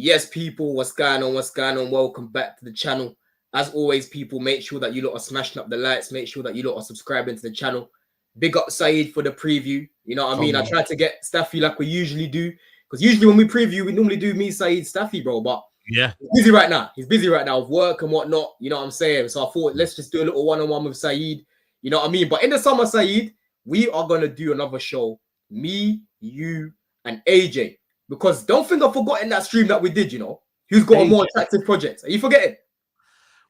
Yes, people, what's going on? What's going on? Welcome back to the channel. As always, people, make sure that you lot are smashing up the likes. Make sure that you lot are subscribing to the channel. Big up Saeed for the preview. You know what I mean? I tried to get Staffy like we usually do. Because usually when we preview, we normally do me, Saeed, Staffy, bro. But yeah, he's busy right now. He's busy right now with work and whatnot. You know what I'm saying? So I thought, let's just do a little one-on-one with Saeed. You know what I mean? But in the summer, Saeed, we are going to do another show. Me, you, and AJ. Because don't think I've forgotten that stream that we did, you know. Who's got a more attractive project? Are you forgetting?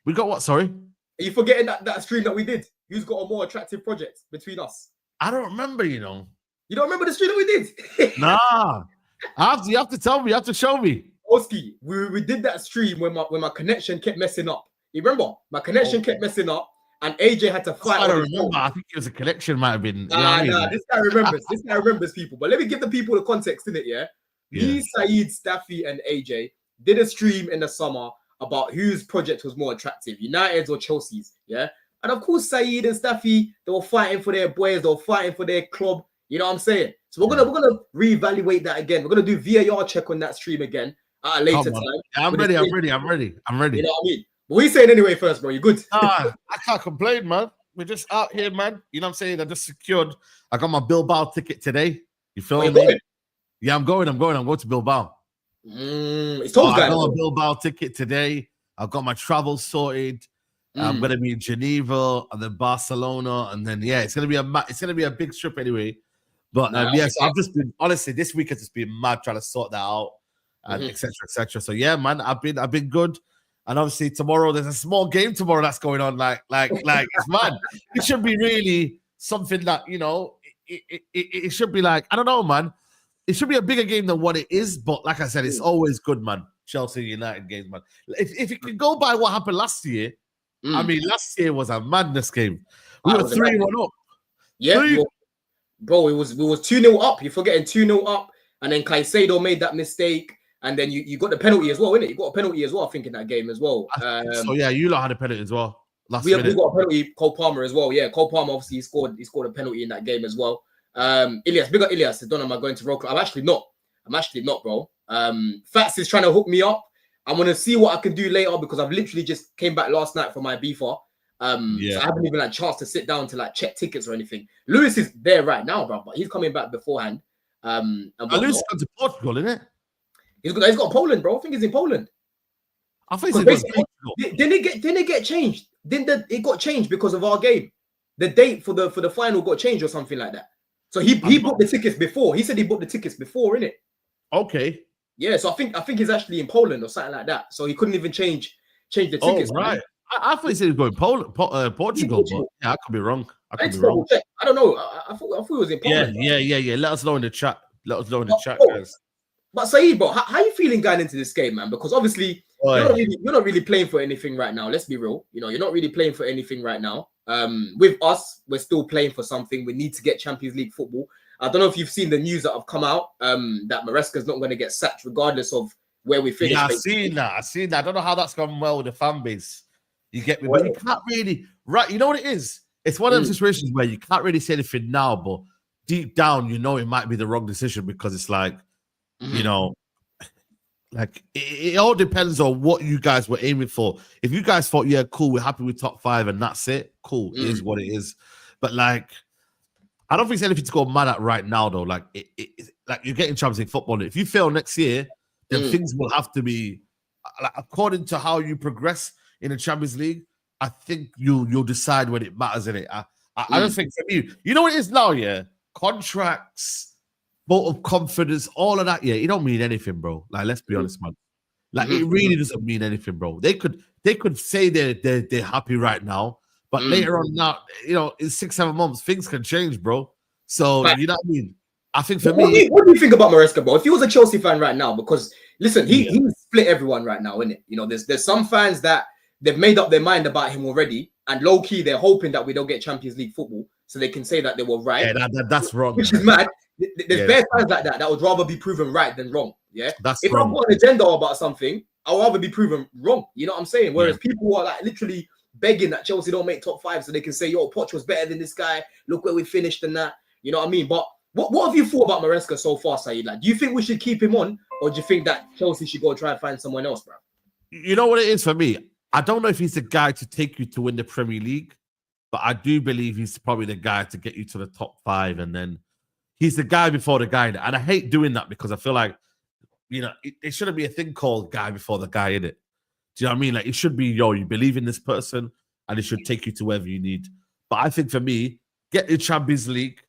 We got what? Sorry? Are you forgetting that stream that we did? Who's got a more attractive project between us? I don't remember, you know. You don't remember the stream that we did? Nah. You have to tell me. You have to show me. Oski, we did that stream when my connection kept messing up. You remember? My connection kept messing up, and AJ had to fight. I don't remember. I think it was a connection might have been. Nah, this guy remembers. This guy remembers people. But let me give the people the context in it, yeah? Me, Saeed, Staffy, and AJ did a stream in the summer about whose project was more attractive, United's or Chelsea's, yeah? And of course, Saeed and Staffy, they were fighting for their boys, they were fighting for their club. You know what I'm saying? So we're gonna reevaluate that again. We're gonna do VAR check on that stream again at a later time. I'm ready. I'm ready. You know what I mean? But what are you saying anyway first, bro? You good? I can't complain, man. We're just out here, man. You know what I'm saying? I just secured. I got my Bilbao ticket today. You feel me? Yeah, I'm going to Bilbao. It's told I got a Bilbao ticket today. I've got my travel sorted. I'm gonna be in Geneva and then Barcelona, and then it's gonna be a big trip anyway. But so I've just been honestly this week has just been mad trying to sort that out and etc. etc. So yeah, man, I've been good. And obviously tomorrow there's a small game tomorrow that's going on. Like it's mad. It should be really something that it should be like I don't know, man. It should be a bigger game than what it is, but like I said, it's always good, man. Chelsea United games, man. If it can go by what happened last year, I mean, last year was a madness game. We were 3-1 up. Yeah, bro, we was 2-0 up. You're forgetting 2-0 up, and then Caicedo made that mistake, and then you got the penalty as well, innit? You got a penalty as well, I think, in that game as well. So yeah, you lot had a penalty as well. We got a penalty, Cole Palmer as well. Yeah, Cole Palmer obviously he scored a penalty in that game as well. Ilias, big up Ilias. I don't know, am I going to roll? I'm actually not, bro. Fats is trying to hook me up. I'm gonna see what I can do later because I've literally just came back last night from my BFA. So I haven't even had a chance to sit down to like check tickets or anything. Lewis is there right now, bro, but he's coming back beforehand. And Lewis is going to Portugal, isn't it? He's got Poland, bro. I think he's in Poland. I think he's in Portugal. Didn't it get changed? It got changed because of our game? The date for the final got changed or something like that. So he booked the tickets before. He said he booked the tickets before, innit? Okay. Yeah, so I think he's actually in Poland or something like that. So he couldn't even change the tickets. Oh, right. I thought he said he was going Portugal, but yeah, I could be wrong. I don't know. I thought he was in Poland. Yeah. Let us know in the chat. Guys. But Saeed, bro, how are you feeling going into this game, man? Because obviously you're not really playing for anything right now. Let's be real. You know, you're not really playing for anything right now. With us, we're still playing for something. We need to get Champions League football. I don't know if you've seen the news that have come out that Maresca is not going to get sacked regardless of where we finish. Yeah, I've seen that. I don't know how that's gone well with the fan base. You get me? But you can't really, right? You know what it is? It's one of those situations where you can't really say anything now, but deep down, you know it might be the wrong decision because it's like, you know, like it all depends on what you guys were aiming for. If you guys thought, yeah, cool, we're happy with top 5 and that's it, cool, it is what it is. But like, I don't think it's anything to go mad at right now, though. Like, like you're getting Champions League football. If you fail next year, then things will have to be like, according to how you progress in the Champions League. I think you'll decide when it matters in it. I don't think for me, you know what it is now, yeah. Contracts, vote of confidence, all of that, yeah. It don't mean anything, bro. Like, let's be honest, man. Like, it really doesn't mean anything, bro. They could say they're happy right now. But later on now, you know, in 6-7 months, things can change, bro. So, you know what I mean? I think for me... What do you think about Maresca, bro? If he was a Chelsea fan right now, because, listen, he split everyone right now, isn't it? You know, there's some fans that they've made up their mind about him already, and low-key, they're hoping that we don't get Champions League football, so they can say that they were right. Yeah, that's wrong. Which is mad. There's bare fans like that would rather be proven right than wrong, yeah? If wrong. I've got an agenda about something, I'd rather be proven wrong, you know what I'm saying? Whereas people are like literally... begging that Chelsea don't make top 5 so they can say, yo, Poch was better than this guy. Look where we finished and that. You know what I mean? But what have you thought about Maresca so far, Saeed? Like, do you think we should keep him on or do you think that Chelsea should go try and find someone else, bro? You know what it is for me? I don't know if he's the guy to take you to win the Premier League, but I do believe he's probably the guy to get you to the top 5, and then he's the guy before the guy. And I hate doing that because I feel like, it shouldn't be a thing called guy before the guy, in it. Do you know what I mean? Like, it should be, you believe in this person and it should take you to wherever you need. But I think for me, get the Champions League,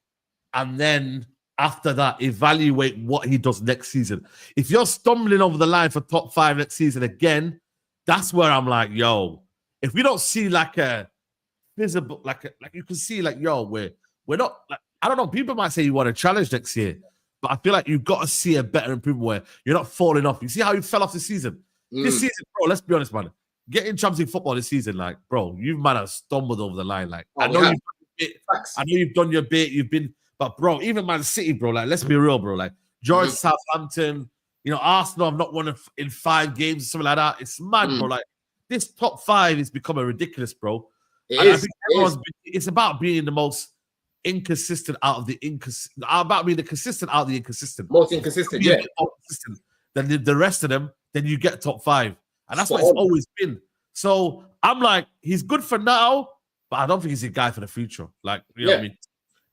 and then after that, evaluate what he does next season. If you're stumbling over the line for top 5 next season again, that's where I'm like, if we don't see like a visible, like you can see, like, we're not, like, I don't know, people might say you want to challenge next year, but I feel like you've got to see a better improvement where you're not falling off. You see how you fell off this season? This season, bro, let's be honest, man. Getting Champions League football this season, like, bro, you might have stumbled over the line. Like, I know you've done your bit, but bro, even Man City, bro, like, let's be real, bro. Like, George, Southampton, Arsenal have not won in 5 games or something like that. It's mad, bro. Like, this top 5 is becoming ridiculous, bro. It's about being the most inconsistent out of the inconsistent. About being the consistent out of the inconsistent. Most inconsistent, yeah. More consistent than the rest of them, then you get top 5. And that's what it's always been. So I'm like, he's good for now, but I don't think he's a guy for the future. Like, you know what I mean?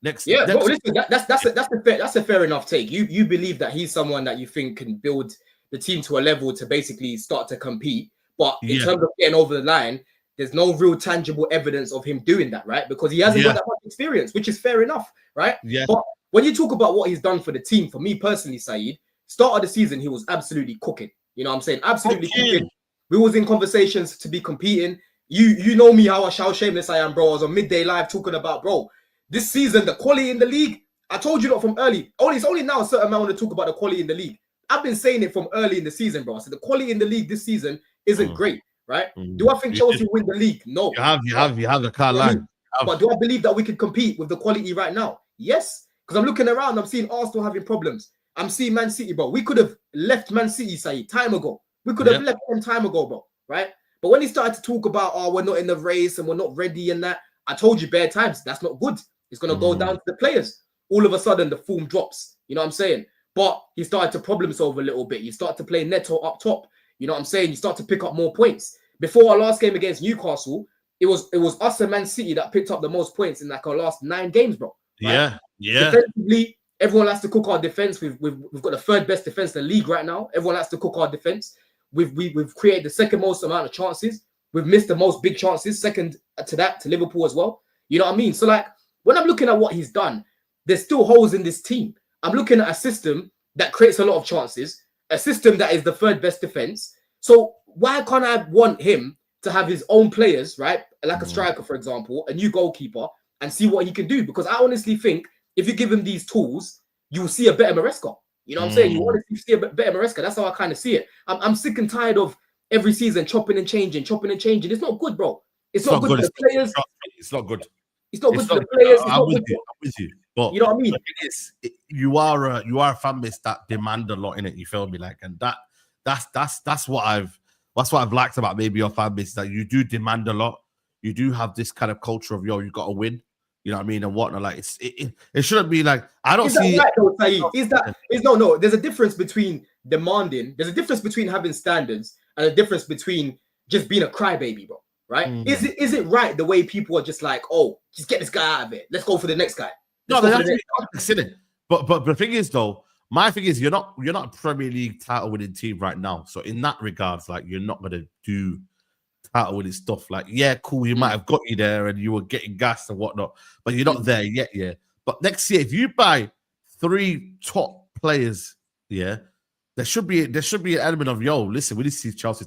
Next, bro, listen, that's a fair enough take. You believe that he's someone that you think can build the team to a level to basically start to compete. But in terms of getting over the line, there's no real tangible evidence of him doing that, right? Because he hasn't got that much experience, which is fair enough, right? Yeah. But when you talk about what he's done for the team, for me personally, Saeed, start of the season, he was absolutely cooking. You know what I'm saying? Absolutely cooking. We was in conversations to be competing. You know me, how shameless I am, bro. I was on Midday Live talking about, bro, this season, the quality in the league. I told you that from early. It's only now a certain man want to talk about the quality in the league. I've been saying it from early in the season, bro. I said the quality in the league this season isn't great, right? Do I think Chelsea win the league? No. You have the car line. But do I believe that we could compete with the quality right now? Yes. Because I'm looking around, I'm seeing Arsenal having problems. I'm seeing Man City, bro. We could have left Man City, Saeed, time ago. We could have left them time ago, bro, right? But when he started to talk about, we're not in the race and we're not ready and that, I told you bare times, that's not good. It's going to go down to the players. All of a sudden, the form drops. You know what I'm saying? But he started to problem solve a little bit. You start to play Neto up top. You know what I'm saying? You start to pick up more points. Before our last game against Newcastle, it was us and Man City that picked up the most points in like our last 9 games, bro. Right? Yeah. Defensively, everyone likes to cook our defense. We've got the 3rd best defense in the league right now. Everyone likes to cook our defense. We've created the 2nd most amount of chances. We've missed the most big chances, second to that, to Liverpool as well. You know what I mean? So, like, when I'm looking at what he's done, there's still holes in this team. I'm looking at a system that creates a lot of chances, a system that is the 3rd best defense. So why can't I want him to have his own players, right? Like a striker, for example, a new goalkeeper, and see what he can do? Because I honestly think if you give him these tools, you will see a better Maresca. You know what I'm saying? You want to see a better Maresca. That's how I kind of see it. I'm sick and tired of every season chopping and changing. It's not good, bro. It's not good for the players. It's not good. It's not good for the players. I'm with you. But you know what I mean? You are a fan base that demand a lot in it. You feel me? Like, and that's what I've liked about maybe your fan base, is that you do demand a lot. You do have this kind of culture of you got to win. You know what I mean, and whatnot. Like, it shouldn't be like, I don't see. Right, though, Saeed? No. There's a difference between demanding. There's a difference between having standards and a difference between just being a crybaby, bro. Right? Is it right the way people are just like, just get this guy out of it. Let's go for the next guy. No, that's it. But the thing is, though, my thing is, you're not a Premier League title winning team right now. So in that regards, like, you're not gonna do title winning stuff. Like, yeah, cool, you might have got you there and you were getting gassed and whatnot, but you're not there yet. Yeah. But next year, if you buy 3 top players, there should be an element of, listen, we need to see Chelsea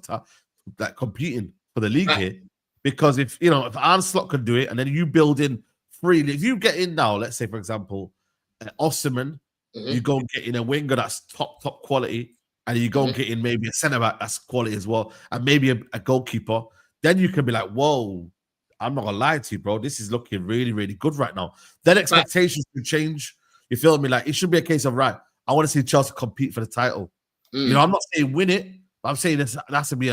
like competing for the league here. Because if Arne Slot can do it, and then you build in freely, if you get in now, let's say, for example, Osimhen, you go and get in a winger that's top quality, and you go and get in maybe a centre back that's quality as well, and maybe a goalkeeper, then you can be like, whoa, I'm not gonna lie to you, bro, this is looking really, really good right now. Then expectations can change. You feel me? Like, it should be a case of, right, I want to see Chelsea compete for the title. I'm not saying win it, but I'm saying this has to be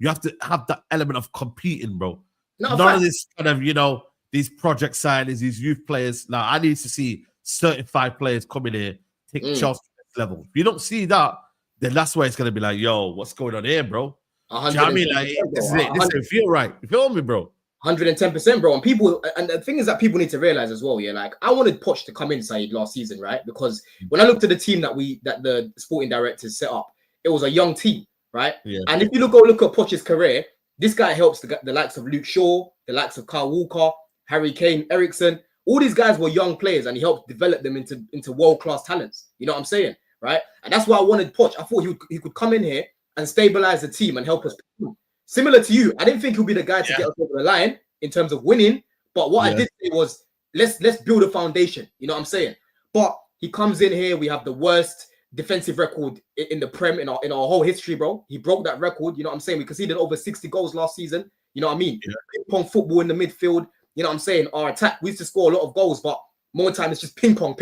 you have to have that element of competing, bro. None of this kind of, these project signings, these youth players. Now, I need to see certified players come in here, take Chelsea to the level. If you don't see that, then that's where it's gonna be like, yo, what's going on here, bro? Do you know what I mean? Like, this ain't feel right. You feel me, bro? 110%, bro. And people, and the thing is that people need to realize as well, yeah. Like, I wanted Poch to come in, Saeed, last season, right? Because when I looked at the team that the sporting directors set up, it was a young team, right? Yeah. And if you look at Poch's career, this guy helps the likes of Luke Shaw, the likes of Kyle Walker, Harry Kane, Ericsson. All these guys were young players, and he helped develop them into world-class talents. You know what I'm saying, right? And that's why I wanted Poch. I thought he could come in here and stabilize the team and help us. Similar to you, I didn't think he'll be the guy to get us over the line in terms of winning. But what I did say was, let's build a foundation. You know what I'm saying? But he comes in here. We have the worst defensive record in the Prem in our whole history, bro. He broke that record. You know what I'm saying? We conceded over 60 goals last season. You know what I mean? Yeah. Ping pong football in the midfield. You know what I'm saying? Our attack, we used to score a lot of goals, but more time it's just ping pong.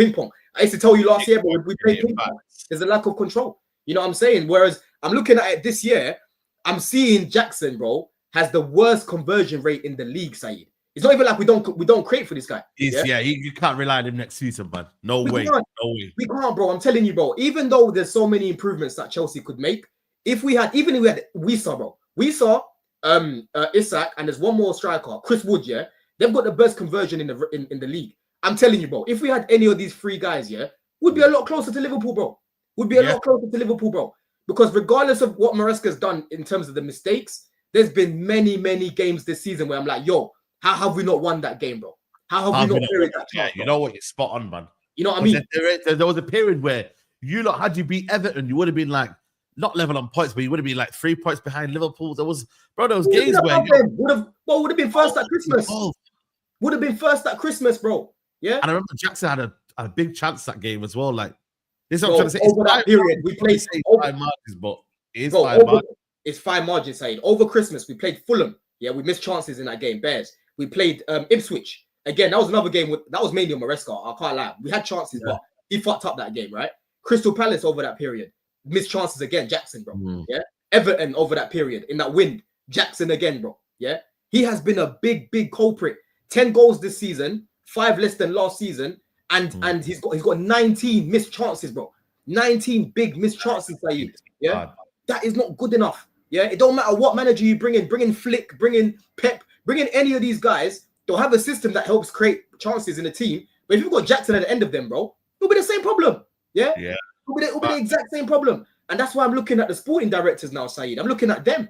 I used to tell you last year, but we played ping pong. There's a lack of control. You know what I'm saying? Whereas I'm looking at it this year, I'm seeing Jackson, bro, has the worst conversion rate in the league, Saeed. It's not even like we don't create for this guy. You can't rely on him next season, man. No way. We can't, bro. I'm telling you, bro. Even though there's so many improvements that Chelsea could make, if we had Wisa, bro. Wisa, Isak, and there's one more striker, Chris Wood, yeah. They've got the best conversion in the league. I'm telling you, bro. If we had any of these three guys, yeah, we'd be a lot closer to Liverpool, bro. We'd be a lot closer to Liverpool, bro. Because regardless of what Maresca's done in terms of the mistakes, there's been many, many games this season where I'm like, yo, how have we not won that game, bro? How have we not carried that chance, you know what? You're spot on, man. You know what I mean? There was a period where had you beat Everton, you would have been like, not level on points, but you would have been like 3 points behind Liverpool. There was games where would have been first at Christmas. Would have been first at Christmas, bro. Yeah. And I remember Jackson had a big chance that game as well. Like, this is what I'm trying to say. Over that period, we played 5 margins, but it is 5 margins. It's 5 margins, Saeed. Over Christmas, we played Fulham. Yeah, we missed chances in that game. Bears. We played Ipswich. Again, that was another game. That was mainly on Maresca. I can't lie. We had chances, but he fucked up that game, right? Crystal Palace over that period. Missed chances again. Jackson, bro. Yeah. Everton over that period. In that win. Jackson again, bro. Yeah. He has been a big, big culprit. 10 goals this season. 5 less than last season. And he's got 19 missed chances, bro. 19 big missed chances, Saeed. Yeah. That is not good enough. Yeah. It don't matter what manager you bring in Flick, bring in Pep, bring in any of these guys. They'll have a system that helps create chances in a team. But if you've got Jackson at the end of them, bro, it'll be the same problem. Yeah. Yeah. It'll be the exact same problem. And that's why I'm looking at the sporting directors now, Saeed. I'm looking at them.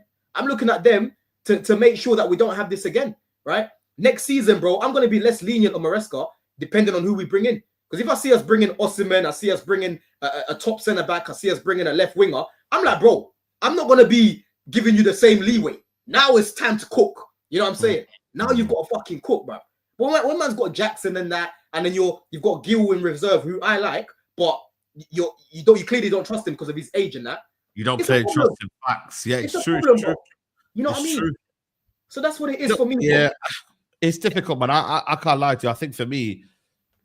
To make sure that we don't have this again, right? Next season, bro, I'm going to be less lenient on Maresca, depending on who we bring in. Because if I see us bringing Osimhen, I see us bringing a top centre-back, I see us bringing a left winger, I'm like, bro, I'm not going to be giving you the same leeway. Now it's time to cook. You know what I'm saying? Now you've got to fucking cook, bro. But when man's got Jackson and that, and then you've got Gil in reserve, who I like, but you clearly don't trust him because of his age and that. You don't play trust in facts. Yeah, it's true. Problem, true. You know what I mean? True. So that's what it is for me. Yeah, it's difficult, man. I can't lie to you. I think for me,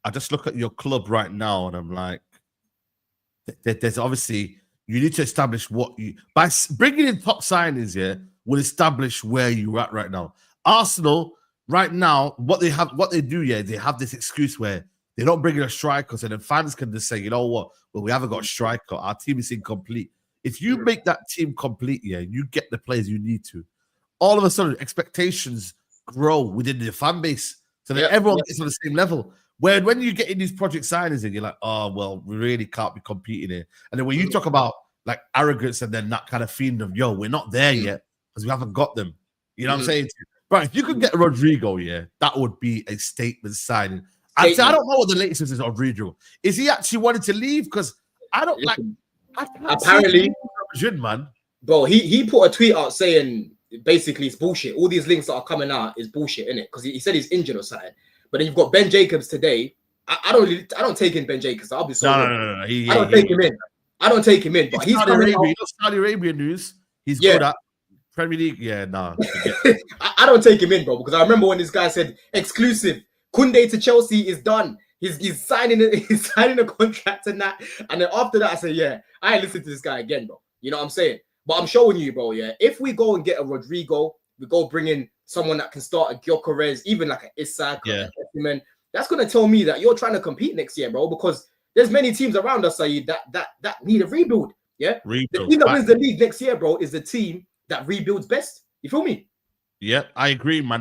I just look at your club right now and I'm like, there's obviously, you need to establish what you, by bringing in top signings, will establish where you're at right now. Arsenal, right now, what they do, they have this excuse where they don't bring in a striker, so then fans can just say, you know what, well, we haven't got a striker. Our team is incomplete. If you make that team complete, you get the players you need to. All of a sudden, expectations grow within the fan base. So that everyone gets on the same level. Where when you get in these project signings and you're like, oh, well, we really can't be competing here. And then when you talk about like arrogance and then that kind of feeling of, yo, we're not there yet because we haven't got them. You know what I'm saying? But if you could get Rodrigo, that would be a statement signing. I don't know what the latest is on Rodrigo. Is he actually wanting to leave? Because I don't like. Apparently, man. Bro, he put a tweet out saying basically it's bullshit. All these links that are coming out is bullshit, innit? Because he said he's injured or something. But then you've got Ben Jacobs today. I don't take in Ben Jacobs. I'll be sorry. No. I don't take him in. I don't take him in. But he's Saudi Arabia news. He's good at Premier League. Yeah, nah. I don't take him in, bro, because I remember when this guy said exclusive. Koundé to Chelsea is done. He's signing a contract and that. And then after that, I said, I ain't listen to this guy again, bro. You know what I'm saying? But I'm showing you, bro, if we go and get a Rodrigo, we go bring in someone that can start a Gyökeres, even like an Isak or Osimhen, that's going to tell me that you're trying to compete next year, bro, because There's many teams around us, Saeed, that need a rebuild. Yeah, rebuild. The team that wins the league next year, bro, is the team that rebuilds best. You feel me? Yeah, I agree, man.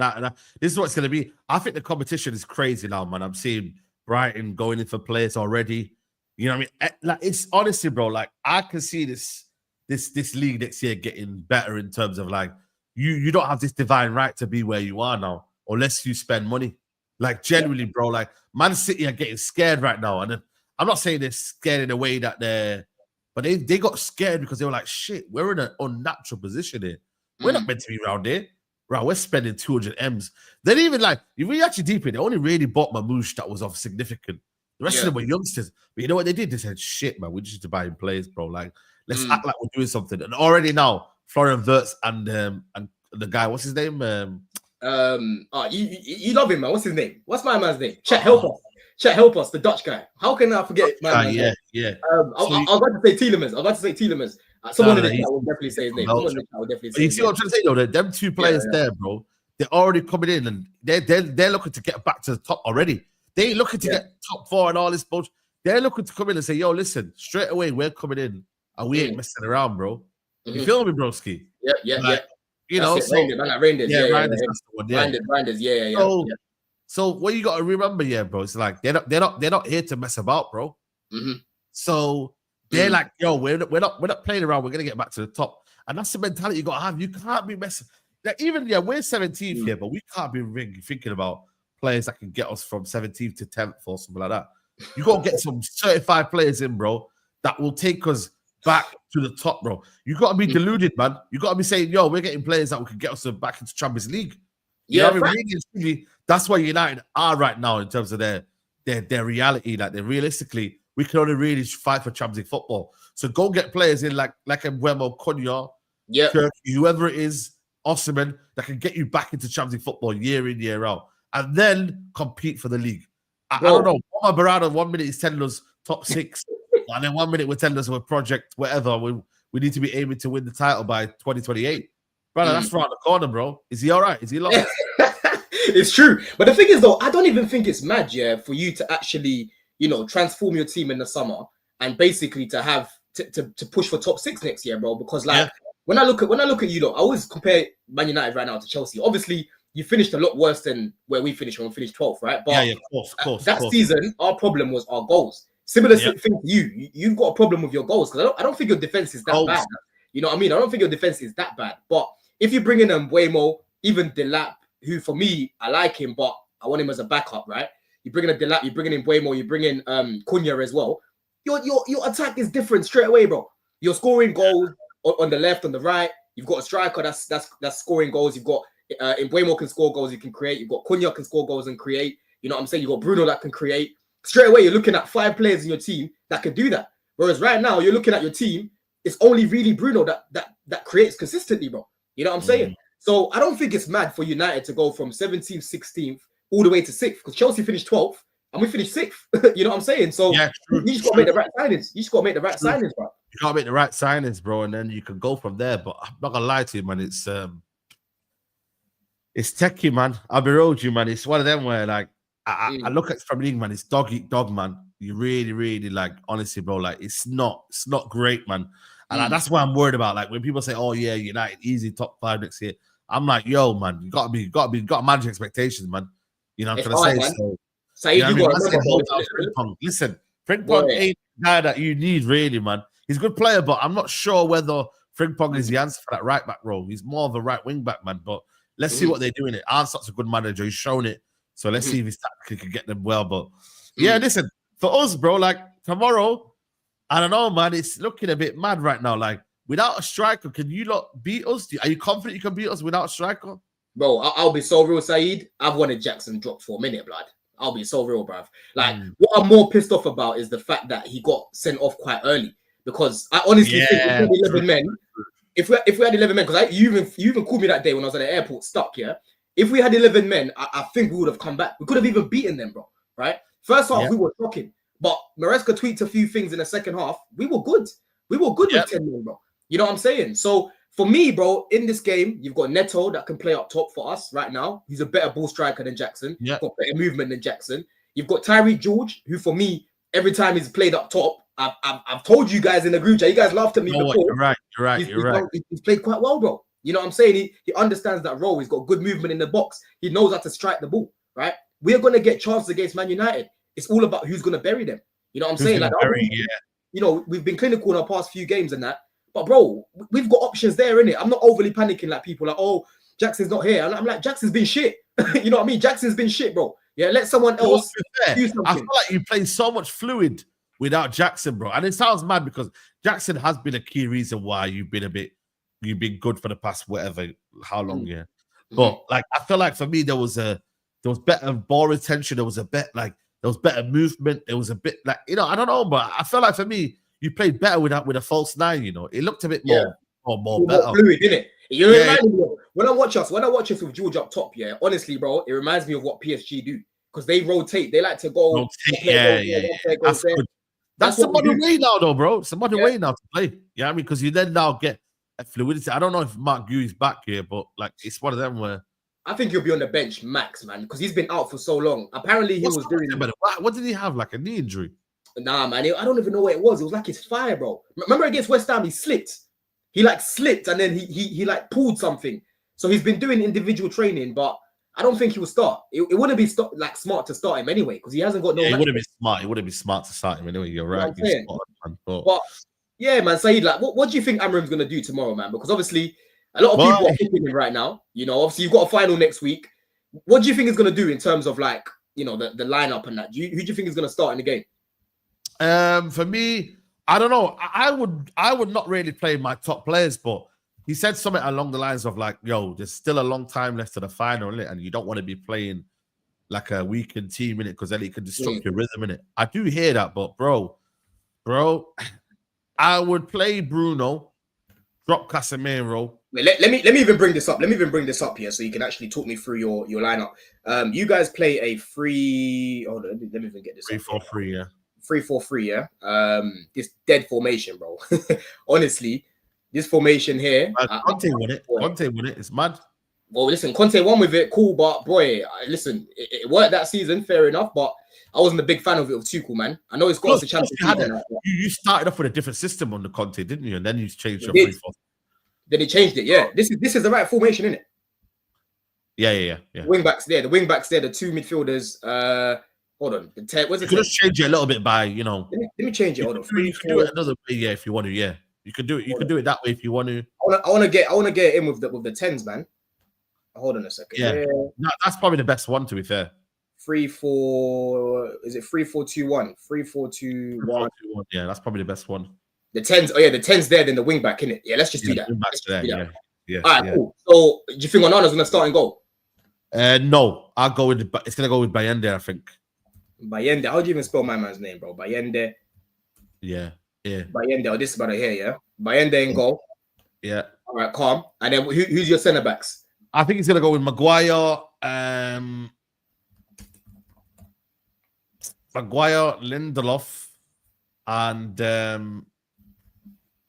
This is what it's going to be. I think the competition is crazy now, man. I'm seeing Brighton going in for players already. You know what I mean? Like, it's honestly, bro, like I can see this league next year getting better in terms of like you don't have this divine right to be where you are now unless you spend money. Like genuinely, bro, like Man City are getting scared right now. And I'm not saying they're scared in a way that but they got scared because they were like, shit, we're in an unnatural position here. We're not meant to be around here. Right, we're spending 200 M's. Then even like, if we actually deep in, they only really bought Mamouche that was of significant. The rest of them were youngsters. But you know what they did? They said, shit, man, we just need to buy in players, bro. Like, let's act like we're doing something. And already now, Florian Wirtz and the guy, what's his name? You love him, man. What's his name? What's my man's name? Chet, help us. Chet, help us. The Dutch guy. How can I forget my man's name? Yeah. I was about to say Tielemans. Someone in the chat will definitely say his name. Someone in the chat will definitely say you his see name. what I'm trying to say, though? Them two players there, bro, they're already coming in and they're looking to get back to the top already. They ain't looking to get top 4 and all this bullshit. They're looking to come in and say, yo, listen, straight away, we're coming in and we ain't messing around, bro. You feel me, broski? Yeah. You know, so Reinders. So what you got to remember, bro, it's like they're not here to mess about, bro. So they're like, yo, we're not playing around. We're gonna get back to the top, and that's the mentality you got to have. You can't be messing. Like even we're 17th here, but we can't be thinking about players that can get us from 17th to 10th or something like that. You got to get some certified players in, bro, that will take us back to the top, bro. You got to be deluded, man. You got to be saying, yo, we're getting players that can get us back into Champions League. You know what I mean? Really, that's where United are right now in terms of their reality. Like they realistically, we can only really fight for Champions League football. So go get players in like Mbeumo, Cunha, Turkey, whoever it is, Osimhen, that can get you back into Champions League football year in, year out, and then compete for the league. I don't know. Omar Barada, 1 minute he's telling us top 6, and then 1 minute we're telling us we're project whatever. We need to be aiming to win the title by 2028. Brother, that's right the corner, bro. Is he all right? Is he lost? It's true. But the thing is, though, I don't even think it's mad, for you to actually, transform your team in the summer and basically to have to push for top 6 next year, bro. Because when I look at you, though, I always compare Man United right now to Chelsea. Obviously, you finished a lot worse than where we finished when we finished 12th, right? But of course. That season, our problem was our goals. Similar thing to you. You've got a problem with your goals because I don't think your defense is that bad. You know what I mean? I don't think your defense is that bad. But if you bring in Mbeumo, even Delap, who for me, I like him, but I want him as a backup, right? You bring in a Delap, you bring in Mbeumo, you bring in Cunha as well. Your attack is different straight away, bro. You're scoring goals on the left, on the right. You've got a striker that's scoring goals. You've got Mbeumo can score goals, you can create. You've got Cunha can score goals and create. You know what I'm saying? You've got Bruno that can create. Straight away, you're looking at 5 players in your team that can do that. Whereas right now, you're looking at your team, it's only really Bruno that creates consistently, bro. You know what I'm saying? So I don't think it's mad for United to go from 17th, 16th, all the way to 6th, because Chelsea finished 12th and we finished 6th. You know what I'm saying? So you just got to make the right signings. You just got to make the right signings, bro. You got to make the right signings, bro, and then you can go from there. But I'm not going to lie to you, man. It's techie, man. I'll be real with you, man. It's one of them where, like, I look at Premier League, man. It's dog eat dog, man. You really, really, like, honestly, bro, like, it's not great, man. And that's why I'm worried about. Like, when people say, "Oh yeah, United easy top 5 next year," I'm like, "Yo, man, you got to manage expectations, man." You know what I'm trying to say? Man. So you know listen, Frimpong ain't the guy that you need, really, man. He's a good player, but I'm not sure whether Frimpong is the answer for that right back role. He's more of a right wing back, man. But let's see what they're doing. Arnstadt's a good manager. He's shown it. So let's see if his tactic can get them well. But yeah, listen, for us, bro, like tomorrow, I don't know, man. It's looking a bit mad right now. Like, without a striker, can you not beat us? Are you confident you can beat us without a striker? Bro, I'll be so real, Saeed. I've wanted Jackson dropped for a minute, blood. I'll be so real, bruv. Like, what I'm more pissed off about is the fact that he got sent off quite early. Because I honestly think if we had 11 men, if we had 11 men, because you even called me that day when I was at the airport stuck, yeah? If we had 11 men, I think we would have come back. We could have even beaten them, bro, right? First half, we were shocking. But Maresca tweaked a few things in the second half. We were good. We were good with 10 men, bro. You know what I'm saying? So, for me, bro, in this game, you've got Neto that can play up top for us right now. He's a better ball striker than Jackson. Got better movement than Jackson. You've got Tyreek George, who for me every time he's played up top, I've told you guys in the group chat. You guys laughed at me before. You're right. He's played quite well, bro. You know what I'm saying? He understands that role. He's got good movement in the box. He knows how to strike the ball, right? We're going to get chances against Man United. It's all about who's going to bury them. You know what I'm saying? Like, you know, we've been clinical in our past few games and that. But, bro, we've got options there, innit? I'm not overly panicking like people like, oh, Jackson's not here. I'm like, Jackson's been shit. You know what I mean? Jackson's been shit, bro. Yeah, let someone else do something. I feel like you play so much fluid without Jackson, bro. And it sounds mad because Jackson has been a key reason why you've been good for the past how long, yeah. But like I feel like for me there was better ball retention, there was better movement, there was a bit like, you know, I don't know, but I feel like for me you played better with a false nine, you know. It looked a bit more better. More fluid, didn't it? You remind me of, when I watch us with George up top, yeah, honestly, bro, it reminds me of what PSG do because they rotate. They like to go. That's good. That's the modern way now, though, bro. It's the modern way now to play. Yeah, I mean, because you then now get a fluidity. I don't know if Mark Gui's back here, but like it's one of them where I think he'll be on the bench max, man, because he's been out for so long. Apparently, he was doing. What did he have? Like a knee injury? Nah, man. I don't even know what it was. It was like his fire, bro. Remember against West Ham, he slipped. He like slipped and then he like pulled something. So he's been doing individual training, but I don't think he will start. It wouldn't be smart to start him anyway because he hasn't got no. It wouldn't be smart. It wouldn't be smart to start him anyway. You're right. But yeah, man, Saeed, like, what do you think Amram's gonna do tomorrow, man? Because obviously a lot of people are picking him right now. You know, obviously you've got a final next week. What do you think he's gonna do in terms of like, you know, the lineup and that? Who do you think is gonna start in the game? For me, I don't know. I would not really play my top players, but he said something along the lines of like, yo, there's still a long time left to the final, innit? And you don't want to be playing like a weakened team in it because then it can disrupt your rhythm in it. I do hear that, but bro, I would play Bruno, drop Casemiro. Wait, let me even bring this up. Let me even bring this up here so you can actually talk me through your lineup. You guys play a free. Hold on, let me even get this. 3-4-3, yeah. 3-4-3, yeah. This dead formation, bro. Honestly, this formation here. Conte won it. It's mad. Well, listen, Conte won with it, cool, but boy, listen, it worked that season, fair enough, but I wasn't a big fan of it with Tuchel, man. I know it's got us a chance. You started off with a different system on the Conte, didn't you? And then you changed your 3-4. Then he changed it, yeah. This is the right formation, isn't it? Yeah. Wing backs there, the two midfielders. Hold on. You could just change it a little bit by, you know. Let me change it. Hold on. You can do it another way, yeah, if you want to. Yeah, you can do it. You can do it that way if you want to. I want to get in with the tens, man. Hold on a second. Yeah, no, that's probably the best one to be fair. 3-4. Is it 3-4-2-1? 3-4-2-1. Yeah, that's probably the best one. The tens. Oh yeah, the tens there. Then the wing back, innit? Yeah, let's just do that. Yeah. All right, cool. So do you think Onana's gonna start and goal? No, I'll go with it's gonna go with Bayende, I think. Bayende. How do you even spell my man's name, bro? Bayende. Yeah. Bayende. Oh, this is about here, yeah. Bayende in goal. Yeah. All right, calm. And then who's your centre backs? I think he's gonna go with Maguire. Maguire, Lindelof, and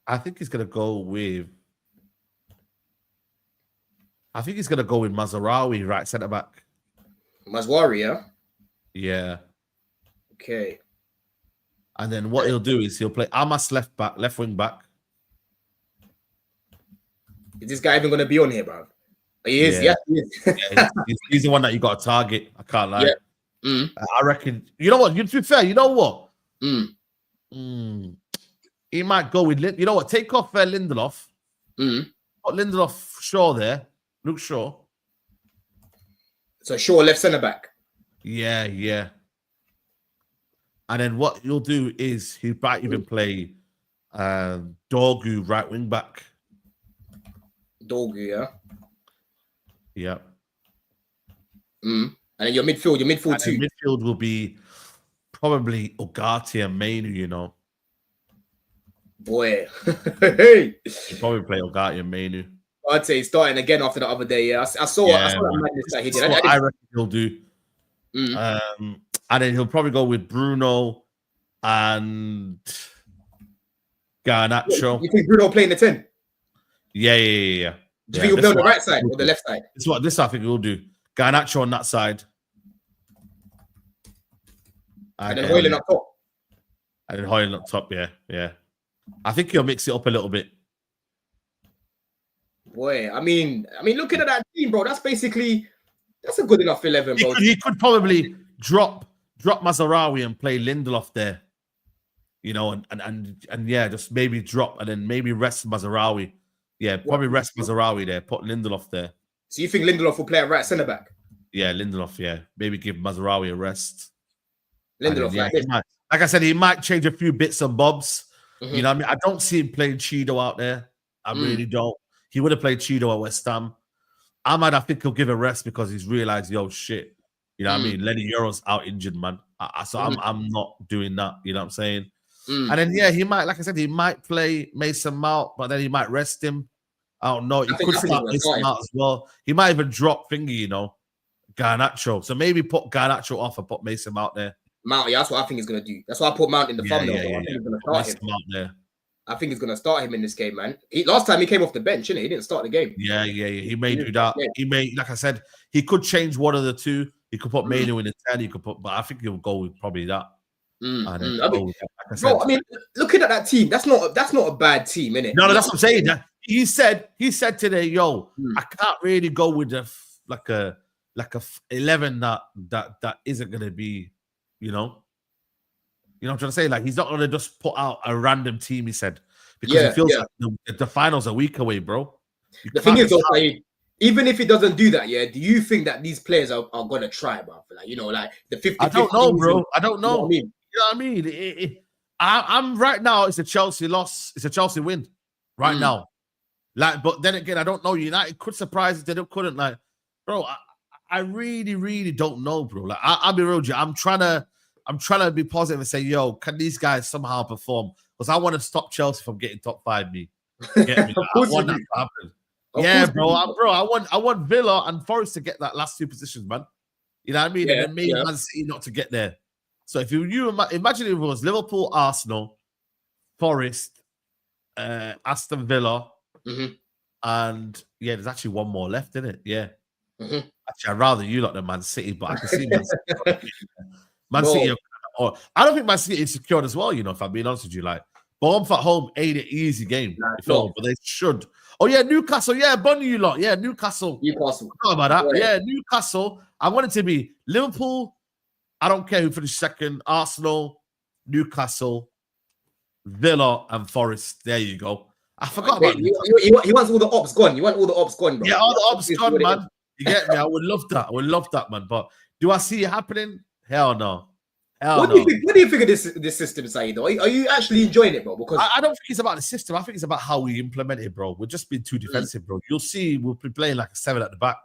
I think he's gonna go with. Mazraoui, right centre back. Mazraoui, yeah. Yeah. Okay. And then what he'll do is he'll play Amas left wing back. Is this guy even going to be on here, bro? He is. Yeah, he is. He's the one that you got to target. I can't lie. Yeah. I reckon. You know what? To be fair, you know what? He might go with. You know what? Take off Lindelof. Put Lindelof Shaw there. Luke Shaw. So Shaw left centre back. Yeah. And then what he'll do is he might even play Dorgu right wing back. Dorgu, yeah. Yeah. And then your midfield too. Midfield will be probably Ugarte and Mainu, you know. Boy. Hey. He'll probably play Ugarte and Mainu. I'd say he's starting again after the other day. Yeah, I saw that madness that he did. I reckon he'll do. And then he'll probably go with Bruno and Garnacho. You think Bruno playing the 10? Yeah. Do you think he'll play on the right side or the left side? This I think he'll do. Garnacho on that side. And then Hoyland up top. And then Hoyland up top, yeah. I think he'll mix it up a little bit. Boy, I mean, looking at that team, bro, that's a good enough 11, bro. He could probably drop Mazarawi and play Lindelof there, you know, and yeah, just maybe drop and then maybe rest Mazarawi. Yeah, probably rest Mazarawi there, put Lindelof there. So you think Lindelof will play at right centre back? Yeah, Lindelof, yeah. Maybe give Mazarawi a rest. Lindelof, then, like I said, he might change a few bits and bobs. You know what I mean? I don't see him playing Cheeto out there. I really don't. He would have played Cheeto at West Ham. I think he'll give a rest because he's realized, yo, shit. You know what I mean? Lenny Euro's out injured, man. So I'm not doing that. You know what I'm saying? And then, yeah, he might, like I said, he might play Mason Mount, but then he might rest him. I don't know. He could start Mason Mount as well. He might even drop Thingy, you know, Garnacho. So maybe put Garnacho off and put Mason Mount there. Mount, yeah, that's what I think he's going to do. That's why I put Mount in the thumbnail. I think he's going to start him. Mount there. I think he's going to start him in this game, man. Last time he came off the bench, innit? He didn't start the game. Yeah. He may do that. He may, like I said, he could change one of the two. He could put Manu in the 10. He could put, but I think he'll go with probably that. Bro, I mean, looking at that team, that's not a bad team, innit? No, that's what I'm saying. He said today, yo, I can't really go with like a 11 that isn't gonna be, you know what I'm trying to say? Like, he's not gonna just put out a random team, he said, because he feels like the finals are a week away, bro. The thing is, even if he doesn't do that, do you think that these players are gonna try, bro? Like, you know, like the 50. I don't know, bro. I don't know. You know what I mean? I'm right now. It's a Chelsea loss. It's a Chelsea win right now. Like, but then again, I don't know. United could surprise if they couldn't. Like, bro, I really, really don't know, bro. Like, I'll be real with you. I'm trying to be positive and say, yo, can these guys somehow perform? Because I want to stop Chelsea from getting top 5. Me, get me? I want that to happen. Yeah, bro. I want Villa and Forest to get that last 2 positions, man. You know what I mean? And then maybe Man City not to get there. So if you imagine if it was Liverpool, Arsenal, Forest, Aston Villa, and there's actually one more left, isn't it? Yeah. Actually, I'd rather you lot than Man City, but I can see Man City. Man City, I don't think Man City is secured as well. You know, if I'm being honest with you, like Bournemouth at home ain't an easy game, but they should. Oh yeah, Newcastle. Yeah, Bunny, you lot. Yeah, Newcastle. Newcastle. How about that? Yeah, Newcastle. I want it to be Liverpool. I don't care who finished second. Arsenal, Newcastle, Villa, and Forest. There you go. I forgot about he wants all the ops gone. You want all the ops gone, bro. Yeah, all the ops gone, man. You get me? I would love that. I would love that, man. But do I see it happening? Hell no. What do you think of this system, Saeed? Are you actually enjoying it, bro? Because I don't think it's about the system. I think it's about how we implement it, bro. We're just being too defensive, bro. You'll see we'll be playing like a 7 at the back.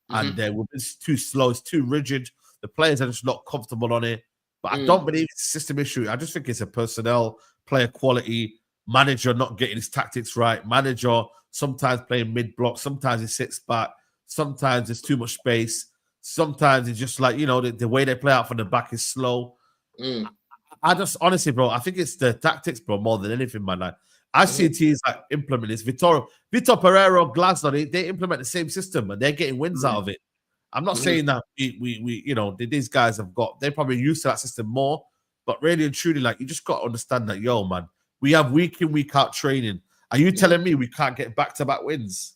And we'll be too slow. It's too rigid. The players are just not comfortable on it. But I don't believe it's a system issue. I just think it's a personnel, player quality, manager not getting his tactics right. Manager sometimes playing mid-block. Sometimes he sits back. Sometimes there's too much space. Sometimes it's just like, you know, the way they play out from the back is slow. I just, honestly, bro, I think it's the tactics, bro, more than anything, man. Like, I've seen teams like implement this. Vitor Pereira, Glasgow, they implement the same system and they're getting wins out of it. I'm not saying that we you know, these guys they're probably used to that system more, but really and truly, like, you just got to understand that, yo, man, we have week in, week out training. Are you telling me we can't get back-to-back wins?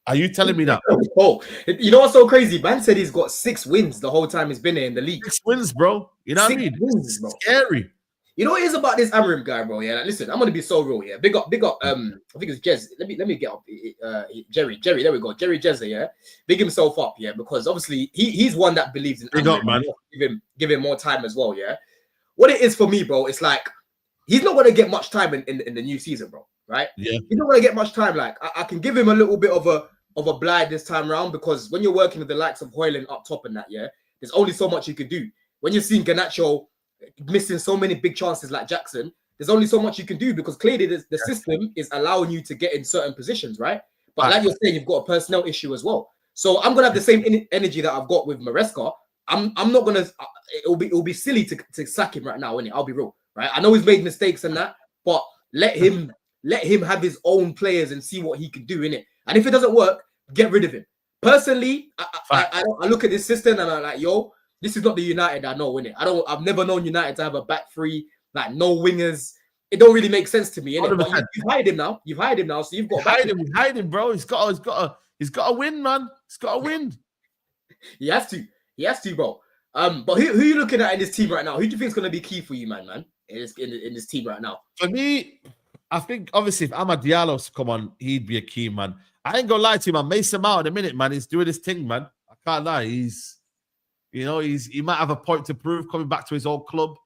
Are you telling me that? Oh, you know what's so crazy? Man said he's got 6 wins the whole time he's been here in the league. 6 wins, bro. You know what I mean? Wins, bro. Scary. You know what it is about this Amram guy, bro? Yeah, like, listen, I'm gonna be so real. Yeah, big up. I think it's Jez. Let me get up. Jerry. There we go. Jerry Jezza. Yeah, big himself up. Yeah, because obviously he's one that believes in Amram. Man. Give him more time as well. Yeah, what it is for me, bro, it's like he's not gonna get much time in the new season, bro. Right? Yeah, he's not gonna get much time. Like I can give him a little bit of a blind this time around because when you're working with the likes of Hoyland up top and that, yeah, there's only so much you can do. When you're seeing Garnacho missing so many big chances like Jackson, there's only so much you can do because clearly the system is allowing you to get in certain positions, right? But like you're saying, you've got a personnel issue as well. So I'm gonna have the same energy that I've got with Maresca. I'm not gonna. It'll be silly to sack him right now, innit? I'll be real, right? I know he's made mistakes and that, but let him have his own players and see what he can do, innit? And if it doesn't work, get rid of him. Personally, I look at this system and I'm like, yo, this is not the United I know, innit? I've never known United to have a back three like no wingers. It don't really make sense to me, innit? But 100%. you've hired him now. You've hired him now, so you've got Hide him, bro. He's got to win, man. He's got to win. He has to, bro. But who you looking at in this team right now? Who do you think is gonna be key for you, man? In this team right now? For me, I think obviously if Amad Diallo's come on, he'd be a key man. I ain't gonna lie to you, man. Mason Mount in a minute, man. He's doing his thing, man. I can't lie. He might have a point to prove coming back to his old club.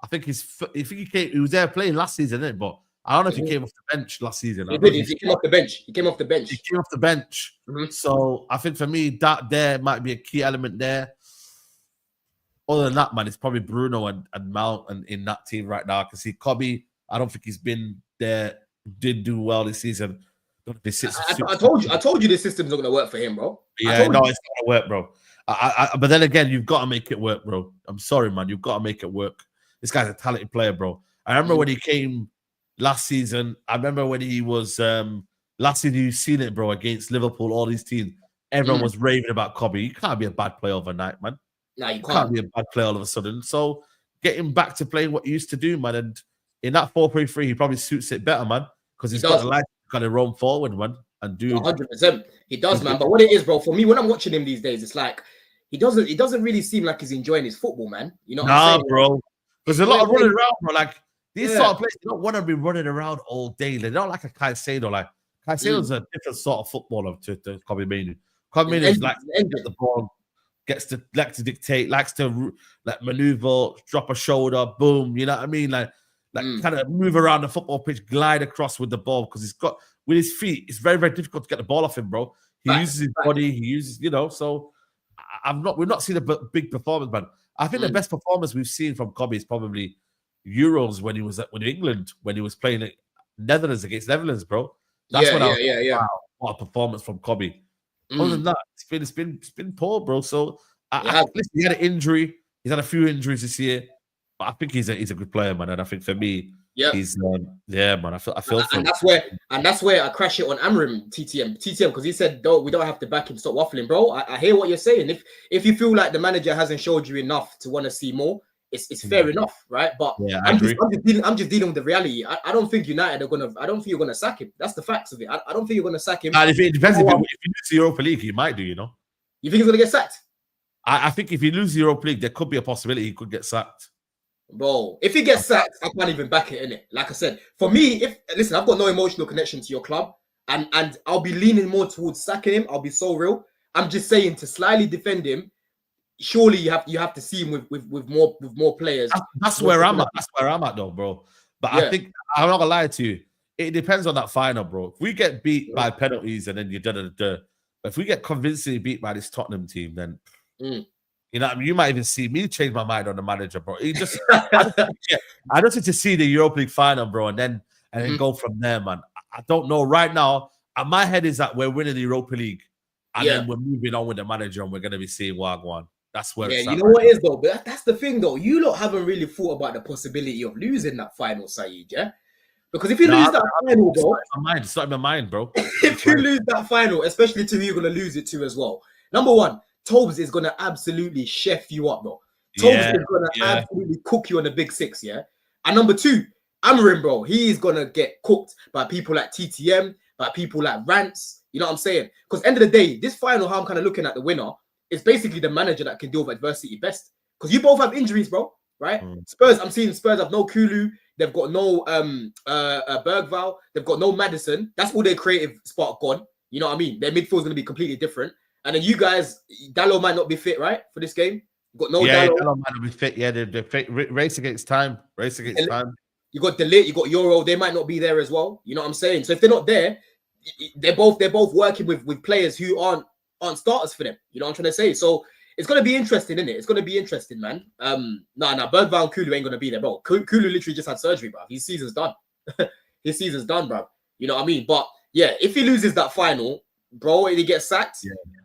I think he was there playing last season, didn't it? But I don't know if he came off the bench last season. He came off the bench. He came off the bench. Mm-hmm. So I think for me, that there might be a key element there. Other than that, man, it's probably Bruno and Mount and in that team right now. I can see Kobe. I don't think he's been there. Did do well this season. I told you this system's not gonna work for him, bro. Yeah, no, it's not gonna work, bro. But then again, you've got to make it work, bro. I'm sorry, man. You've got to make it work. This guy's a talented player, bro. I remember when he came last season. I remember when he was last season. You've seen it, bro, against Liverpool. All these teams, everyone was raving about Kobe. You can't be a bad player overnight, man. No, you can't be a bad player all of a sudden. So get him back to playing what he used to do, man. And in that 4-3-3, he probably suits it better, man, because he's got the light to kind of roam forward, man, and do 100%. He does, man. But what it is, bro, for me, when I'm watching him these days, it's like he doesn't really seem like he's enjoying his football, man. You know what I'm saying? Bro. There's a lot of running around, bro. Like these sort of players, they don't want to be running around all day. They don't like a Caicedo. Like Caicedo's a different sort of footballer to Kobe Mainoo. Kobe Mainoo is like to get the ball, likes to dictate, likes to like maneuver, drop a shoulder, boom. You know what I mean? Like kind of move around the football pitch, glide across with the ball because he's got with his feet. It's very, very difficult to get the ball off him, bro. He uses his body. He uses, So we're not seeing a big performance, man. I think the best performance we've seen from Kobe is probably Euros when he was at England, when he was playing at Netherlands against Netherlands, bro. That's wow, what a performance from Kobe. Other than that, it's been poor, bro. So listen, he had an injury. He's had a few injuries this year, but I think he's a good player, man. And I think for me, he's man. I feel for him. That's where I crash it on Amrim TTM because he said we don't have to back him. Stop waffling, bro. I hear what you're saying. If you feel like the manager hasn't showed you enough to want to see more, it's fair enough, right? But I'm just dealing with the reality. I don't think United are gonna. I don't think you're gonna sack him. That's the facts of it. I don't think you're gonna sack him. And if it depends, if you lose the Europa League, he might do. You think he's gonna get sacked? I think if he loses the Europa League, there could be a possibility he could get sacked. Bro, if he gets sacked, I can't even back it, innit? Like I said, for me, listen, I've got no emotional connection to your club, and I'll be leaning more towards sacking him. I'll be so real. I'm just saying to slightly defend him. Surely you have to see him with more players. That's where I'm at. That's where I'm at, though, bro. But I think I'm not gonna lie to you. It depends on that final, bro. If we get beat by penalties and then you if we get convincingly beat by this Tottenham team, then. You know what I mean? You might even see me change my mind on the manager, bro. I just need to see the Europa League final, bro, and then go from there, man. I don't know. Right now, my head is that we're winning the Europa League, and then we're moving on with the manager, and we're going to be seeing Wagwan. That's where it's at. You know what it is, though? But that's the thing, though. You lot haven't really thought about the possibility of losing that final, Saeed, yeah? Because if you lose that final, bro... It's not in my mind, bro. If you lose that final, especially to who you're going to lose it to as well. Number one, Tobes is going to absolutely chef you up, bro. Tobes is going to absolutely cook you on the big six, yeah? And number two, Amarim, bro, he's going to get cooked by people like TTM, by people like Rants. You know what I'm saying? Because end of the day, this final, how I'm kind of looking at the winner, is basically the manager that can deal with adversity best. Because you both have injuries, bro, right? Spurs, I'm seeing Spurs have no Kulu. They've got no Bergval. They've got no Madison. That's all their creative spark gone. You know what I mean? Their midfield is going to be completely different. And then you guys, Dallo might not be fit, right, for this game? Got no Dallo. Dallo might not be fit. Yeah, they're fit. Race against time. You got Delit, you got Euro. They might not be there as well. You know what I'm saying? So if they're not there, they're both working with players who aren't starters for them. You know what I'm trying to say? So it's gonna be interesting, isn't it? It's gonna be interesting, man. Bergval and Kulu ain't gonna be there, bro. Kulu literally just had surgery, bro. His season's done. His season's done, bro. You know what I mean? But yeah, if he loses that final, bro, and he gets sacked,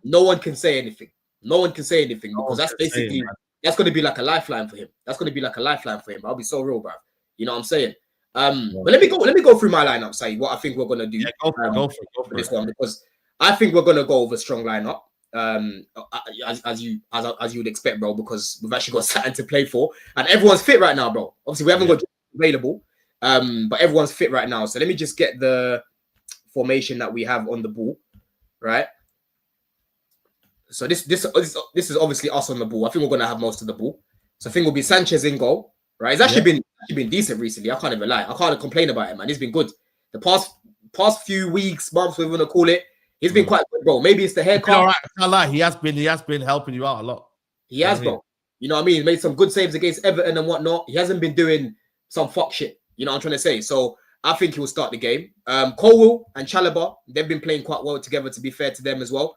no one can say anything. No one can say anything because that's basically that's going to be like a lifeline for him. That's going to be like a lifeline for him. I'll be so real, bro. You know what I'm saying? But let me go through my lineup, say what I think we're going to do. Go for this one because I think we're going to go with a strong lineup. As you would expect, bro, because we've actually got something to play for, and everyone's fit right now, bro. Obviously, we haven't got available. But everyone's fit right now. So let me just get the formation that we have on the ball, right? So this is obviously us on the ball. I think we're gonna have most of the ball. So I think it'll be Sanchez in goal, right? It's actually been decent recently. I can't even lie. I can't complain about it, man. He's been good. The past few weeks, months, whatever you want to call it, he's been quite good, bro. Maybe it's the haircut. All right, I can't lie. He has been helping you out a lot. He has, bro. You know what I mean? He made some good saves against Everton and whatnot. He hasn't been doing some fuck shit. You know what I'm trying to say? So I think he will start the game. Colwill and Chalobah, they've been playing quite well together, to be fair to them as well.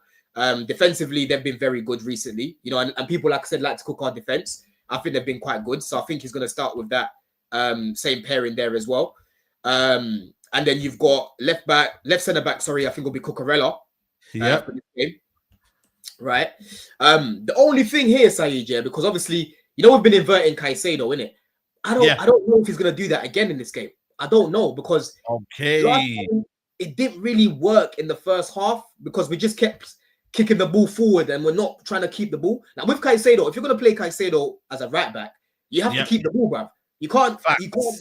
Defensively, they've been very good recently. You know, and people, like I said, like to cook our defense. I think they've been quite good. So I think he's going to start with that same pairing there as well. And then you've got left centre back, sorry, I think will be Cucurella. Yeah. Right. The only thing here, Saeed, yeah, because obviously, you know, we've been inverting Caicedo, innit? I don't know if he's gonna do that again in this game. I don't know, because it didn't really work in the first half because we just kept kicking the ball forward and we're not trying to keep the ball. Now with Caicedo, if you're gonna play Caicedo as a right back, you have to keep the ball, bruv. You can't,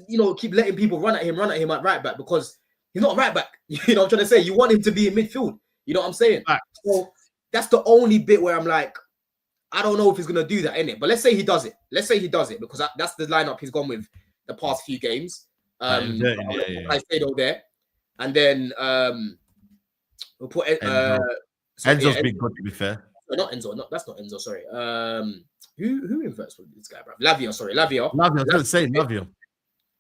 you know, keep letting people run at him at right back, because he's not right back. You know what I'm trying to say? You want him to be in midfield. You know what I'm saying? So that's the only bit where I'm like, I don't know if he's gonna do that, innit? But let's say he does it. Because that's the lineup he's gone with the past few games. Caicedo there, and then we'll put Enzo's been good, to be fair. Not Enzo. That's not Enzo. Sorry. Who inverts with this guy, bro? Lavia. Sorry, Lavia. I was going to say Lavia.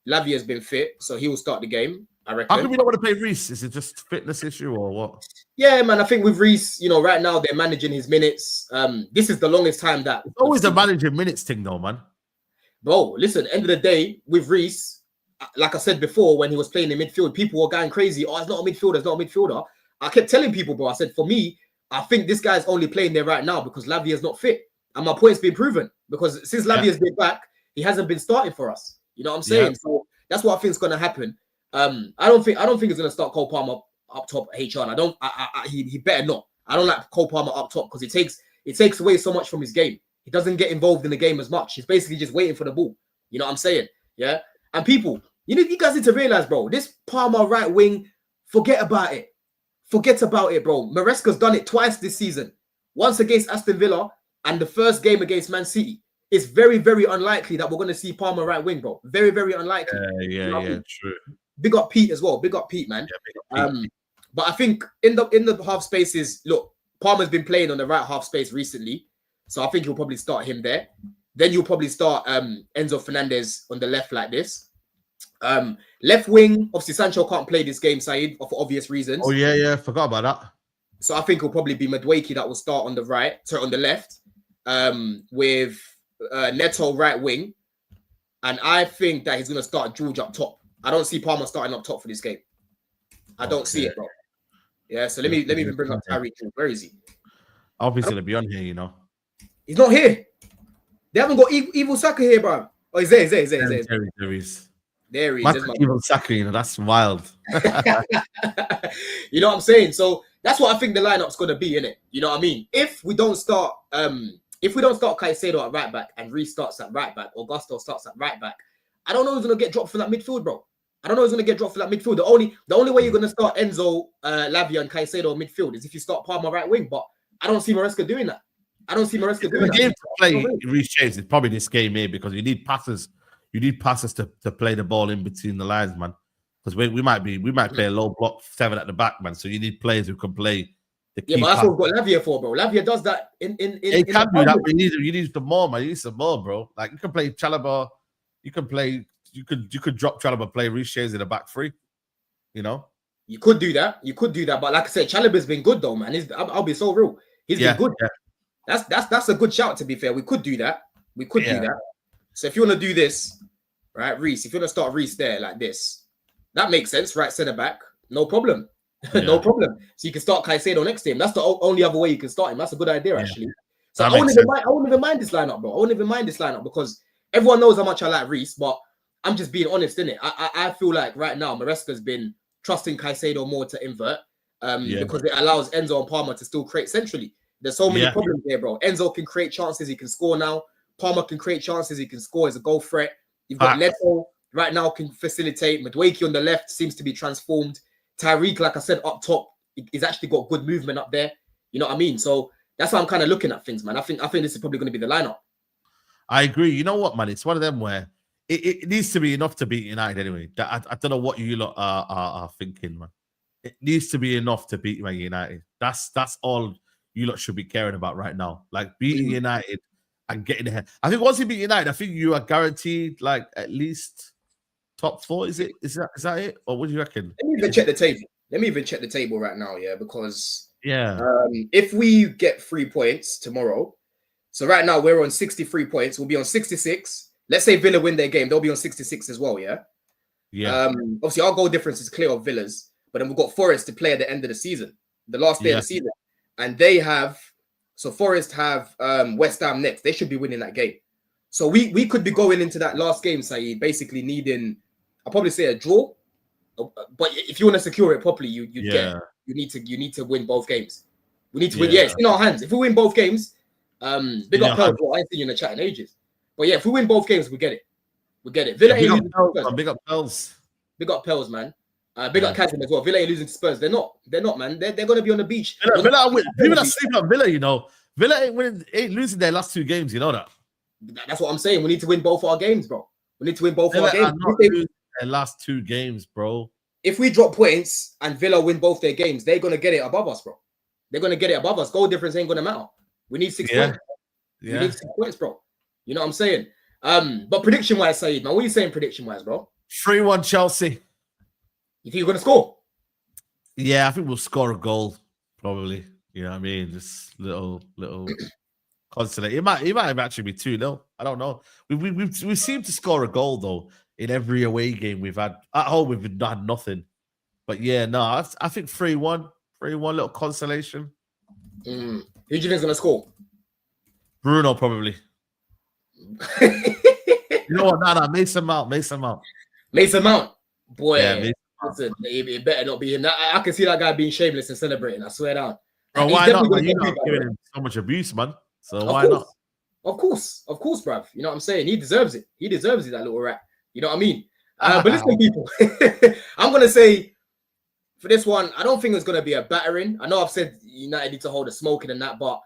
Lavia's been fit, so he will start the game, I reckon. How come we don't want to play Reece? Is it just fitness issue or what? Yeah, man. I think with Reece, you know, right now they're managing his minutes. This is the longest time that it's always the managing minutes thing, though, man. Bro, listen. End of the day, with Reece, like I said before, when he was playing in midfield, people were going crazy. Oh, it's not a midfielder. It's not a midfielder. I kept telling people, bro. I said, for me, I think this guy's only playing there right now because Lavia's not fit. And my point's been proven, because since Lavia's been back, he hasn't been starting for us. You know what I'm saying? Yeah. So that's what I think is going to happen. I don't think he's going to start Cole Palmer up top HR. He better not. I don't like Cole Palmer up top because it takes away so much from his game. He doesn't get involved in the game as much. He's basically just waiting for the ball. You know what I'm saying? Yeah. And people, you guys need to realize, bro, this Palmer right wing, forget about it. Forget about it, bro. Maresca's done it twice this season. Once against Aston Villa and the first game against Man City. It's very, very unlikely that we're going to see Palmer right wing, bro. Very, very unlikely. True. Big up Pete as well. Big up Pete, man. Yeah, big up Pete. But I think in the half spaces, look, Palmer's been playing on the right half space recently, so I think you'll probably start him there. Then you'll probably start Enzo Fernandez on the left like this. Left wing, obviously Sancho can't play this game, Saeed, for obvious reasons. Oh yeah, forgot about that. So I think it'll probably be Madueke that will start on the on the left, with Neto right wing, and I think that he's going to start George up top. I don't see Palmer starting up top for this game. I don't see it, bro. Yeah, so let me even bring up Tyreek. Where is he? Obviously, going to be on here, you know. He's not here. They haven't got Evil Saka here, bro. Oh, he's there. There he is. Evil Saka, you know, that's wild. You know what I'm saying? So that's what I think the lineup's going to be, innit? You know what I mean? If we don't start Caicedo at right back and Reece starts at right back, or Gusto starts at right back, I don't know who's going to get dropped for that midfield, bro. I don't know who's going to get dropped for that midfield. The only way you're going to start Enzo, Lavia, and Caicedo midfield is if you start Palmer right wing. But I don't see Maresca doing that. The game to play Reece James is probably this game here, because you need passes. You need passes to play the ball in between the lines, man. Because we might play a low block 7 at the back, man. So you need players who can play. But that's what we've got Lavia for, bro. Lavia does that in he can do that, but you need some more, man. You need some more, bro. Like, you can play Chalobah. You could drop Chalobah, play Reece James in the back 3. You know? You could do that. But like I said, Chalobah's been good though, man. I'll be so real. He's been good. Yeah. That's a good shout, to be fair. We could do that. Do that. So if you want to do this, right, Reece, if you want to start Reece there like this, that makes sense, right? Centre back, no problem. No problem. So you can start Caicedo next to him. That's the only other way you can start him. That's a good idea, actually. So I wouldn't even mind this lineup, bro. I wouldn't even mind this lineup, because everyone knows how much I like Reece, but I'm just being honest, innit? I feel like right now Maresca's been trusting Caicedo more to invert, because it allows Enzo and Palmer to still create centrally. There's so many problems here, bro. Enzo can create chances, he can score now. Palmer can create chances, he can score as a goal threat. You've got Neto, right now can facilitate. Madueke on the left seems to be transformed. Tyreek, like I said, up top, he's actually got good movement up there. You know what I mean? So that's how I'm kind of looking at things, man. I think this is probably going to be the lineup. I agree. You know what, man? It's one of them where it needs to be enough to beat United anyway. I don't know what you lot are thinking, man. It needs to be enough to beat Man United. That's all you lot should be caring about right now. Like beating United and getting ahead. I think once you beat United, I think you are guaranteed like at least top 4. Is that it? Or what do you reckon? Let me even check the table. Let me even check the table right now, yeah, because if we get 3 points tomorrow, so right now we're on 63 points, we'll be on 66. Let's say Villa win their game, they'll be on 66 as well, yeah? Yeah. Obviously our goal difference is clear of Villa's, but then we've got Forest to play at the end of the season, the last day of the season. And they have, so Forest have West Ham next. They should be winning that game. So we could be going into that last game, Saeed, basically needing, I'll probably say a draw. But if you want to secure it properly, you need to win both games. We need to win. Yeah, it's in our hands. If we win both games, big up Chels. I ain't seen you in the chat in ages. But yeah, if we win both games, we get it. We get it. Villa big up Chels. Big up Chels, man. Big up Kazim as well. Villa ain't losing to Spurs. They're not, man. They're going to be on the beach. People are sleeping on Villa, you know. Villa ain't losing their last 2 games, you know that. That's what I'm saying. We need to win both our games, bro. We need to win both our games. Their last 2 games, bro. If we drop points and Villa win both their games, they're going to get it above us, bro. They're going to get it above us. Goal difference ain't going to matter. We need 6 points. We need 6 points, bro. You know what I'm saying? But prediction-wise, Saeed, man, what are you saying prediction-wise, bro? 3-1 Chelsea. You think you're going to score? Yeah, I think we'll score a goal, probably. You know what I mean? Just little consolate. It might actually be 2-0. I don't know. We seem to score a goal, though, in every away game we've had. At home, we've had nothing. But yeah, no, I think 3-1. 3-1, little consolation. Who do you think is going to score? Bruno, probably. You know what? No, Mason Mount. Mason Mount. Boy, yeah, listen, it better not be him. I can see that guy being shameless and celebrating. I swear down. Bro, why not? You're not giving him so much abuse, man. So why not? Of course, bruv. You know what I'm saying? He deserves it. He deserves it, that little rat. You know what I mean? But listen, people, I'm going to say for this one, I don't think it's going to be a battering. I know I've said United need to hold a smoking and that, but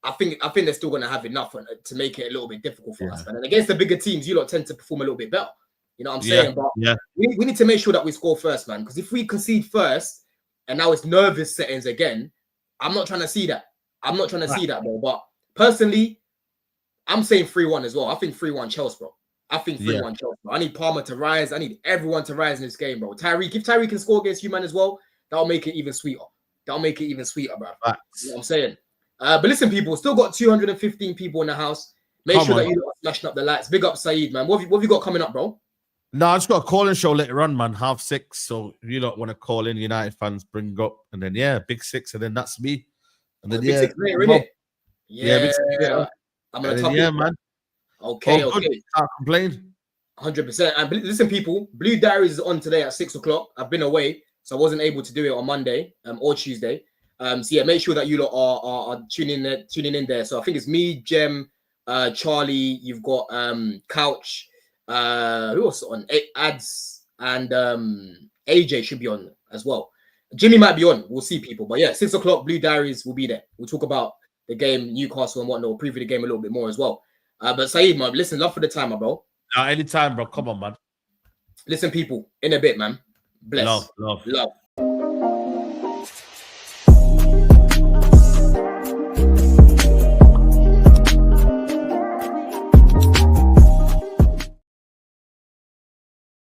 I think they're still going to have enough to make it a little bit difficult for us, man. And against the bigger teams, you lot tend to perform a little bit better. You know what I'm saying? But we need to make sure that we score first, man. Because if we concede first, and now it's nervous settings again, I'm not trying to see that. See that, bro. But personally, I'm saying 3-1 as well. I think 3-1 Chelsea, bro. I think 3-1 Chelsea, bro. I need Palmer to rise. I need everyone to rise in this game, bro. Tyreek, if Tyreek can score against you, man, as well, that'll make it even sweeter. Bro. You know what I'm saying? But listen, people, still got 215 people in the house. Make sure that you are smashing up the lights. Big up, Saeed, man. What have you got coming up, bro? No, I just got a calling show later on, man. 6:30. So if you don't want to call in, United fans, bring up. And then, big 6. And then that's me. And then, big 6 later, innit? Big 6 later. I'm going to top it. Man. Okay. Can't complain. 100%. And listen, people, Blue Diaries is on today at 6 o'clock. I've been away, so I wasn't able to do it on Monday or Tuesday. So yeah, make sure that you lot are tuning in there. So I think it's me, Jem, Charlie. You've got Couch. Who else on? Ads and AJ should be on as well. Jimmy might be on. We'll see, people. But yeah, 6 o'clock. Blue Diaries will be there. We'll talk about the game, Newcastle and whatnot. We'll preview the game a little bit more as well. But Saeed, man, listen, love for the time, bro. Anytime, bro. Come on, man. Listen, people, in a bit, man. Bless. Love.